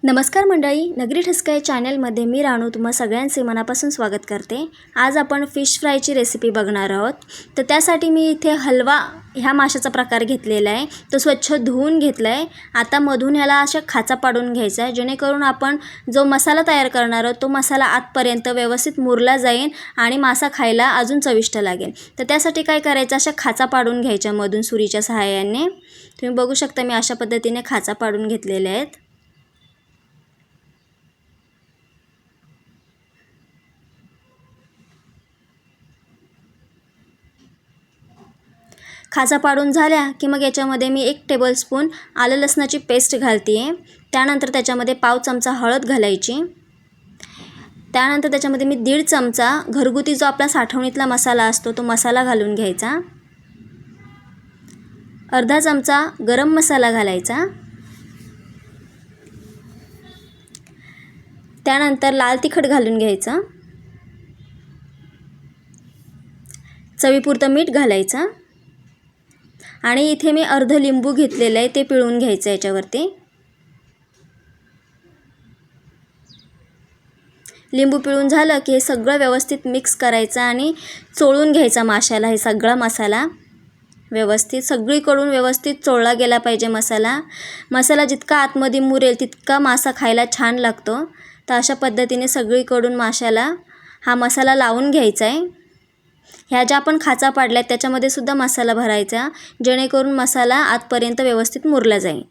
नमस्कार मंडळी, नगरी ठसका या चॅनलमध्ये मी राणू तुम्हा सगळ्यांचे मनापासून स्वागत करते। आज आपण फिश फ्रायची रेसिपी बघणार आहोत। तर त्यासाठी मी इथे हलवा ह्या माशाचा प्रकार घेतलेला आहे। तो स्वच्छ धुवून घेतला आहे। आता मधून ह्याला अशा खाचा पाडून घ्यायचा आहे, जेणेकरून आपण जो मसाला तयार करणार आहोत तो मसाला आतपर्यंत व्यवस्थित मुरला जाईल आणि मासा खायला अजून चविष्ट लागेल। तर त्यासाठी काय करायचं, अशा खाचा पाडून घ्यायच्या मधून सुरीच्या सहाय्याने। तुम्ही बघू शकता मी अशा पद्धतीने खाचा पाडून घेतलेले आहेत। खाचा पाडून झाल्या की मग याच्यामध्ये मी 1 टेबलस्पून आलं लसणाची पेस्ट घालते आहे। त्यानंतर त्याच्यामध्ये पाव चमचा हळद घालायची। त्यानंतर त्याच्यामध्ये मी 1.5 चमचा घरगुती जो आपला साठवणीतला मसाला असतो तो मसाला घालून घ्यायचा। अर्धा चमचा गरम मसाला घालायचा। त्यानंतर लाल तिखट घालून घ्यायचं। चवीपुरतं मीठ घालायचं आणि इथे मी अर्ध लिंबू घेतलेलं आहे, ते पिळून घ्यायचं याच्यावरती। लिंबू पिळून झालं की हे सगळं व्यवस्थित मिक्स करायचं आणि चोळून घ्यायचा माशाला। हे सगळा मसाला व्यवस्थित सगळीकडून व्यवस्थित चोळला गेला पाहिजे मसाला। मसाला जितका आतमध्ये मुरेल तितका मासा खायला छान लागतो। तर अशा पद्धतीने सगळीकडून माशाला हा मसाला लावून घ्यायचा आहे। ह्या ज्या आपण खाचा पाडल्यात त्याच्यामध्ये सुद्धा मसाला भरायचा, जेणेकरून मसाला आतपर्यंत व्यवस्थित मुरला जाईल।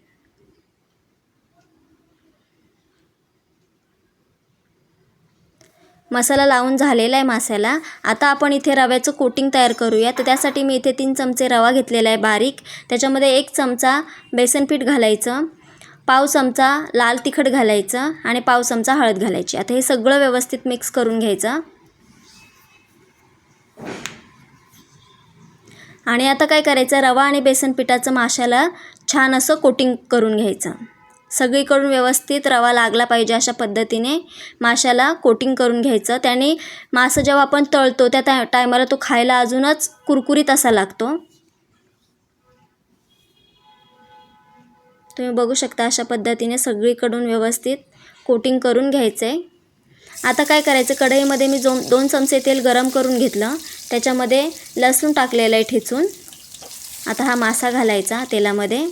मसाला लावून झालेला आहे माशाला। आता आपण इथे रव्याचं कोटिंग तयार करूया। तर त्यासाठी मी इथे 3 चमचे रवा घेतलेला आहे बारीक। त्याच्यामध्ये 1 चमचा बेसन पीठ घालायचं, पाव चमचा लाल तिखट घालायचं आणि पाव चमचा हळद घालायची। आता हे सगळं व्यवस्थित मिक्स करून घ्यायचं। आणि आता काय करायचं, रवा आणि बेसन पिठाचं माशाला छान असं कोटिंग करून घ्यायचं। सगळीकडून व्यवस्थित रवा लागला पाहिजे अशा पद्धतीने माशाला कोटिंग करून घ्यायचं। त्याने मासा जेव्हा आपण तळतो त्या टायमाला तो खायला अजूनच कुरकुरीत असा लागतो। तुम्ही बघू शकता अशा पद्धतीने सगळीकडून व्यवस्थित कोटिंग करून घ्यायचं आहे। आता काय करायचं, कढईमध्ये मी 2 चमचे तेल गरम करून घेतलं। त्याच्यामध्ये लसूण टाकलेलं आहे ठेचून। आता हा मासा घालायचा तेलामध्ये।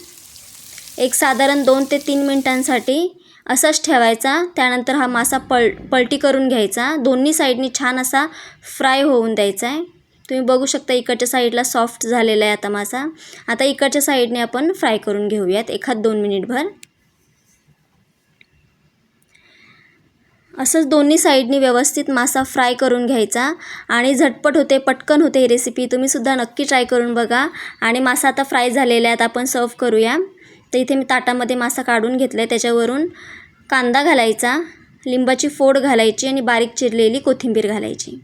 एक साधारण 2 ते 3 मिनिटांसाठी असंच ठेवायचा। त्यानंतर हा मासा पलटी करून घ्यायचा। दोन्ही साईडनी छान असा फ्राय होऊन द्यायचा आहे। तुम्ही बघू शकता इकडच्या साईडला सॉफ्ट झालेला आहे आता मासा। आता इकडच्या साईडने आपण फ्राय करून घेऊयात 1-2 मिनिटभर। असंच दोन्ही साईडनी व्यवस्थित मासा फ्राय करून घ्यायचा आणि झटपट होते, पटकन होते ही रेसिपी। तुम्ही सुद्धा नक्की ट्राय करून बघा। आणि मासा आता फ्राय झालेला आहे, आता आपण सर्व करूया। तर इथे मी ताटामध्ये मासा काढून घेतला आहे। त्याच्यावरून कांदा घालायचा, लिंबाची फोड घालायची आणि बारीक चिरलेली कोथिंबीर घालायची।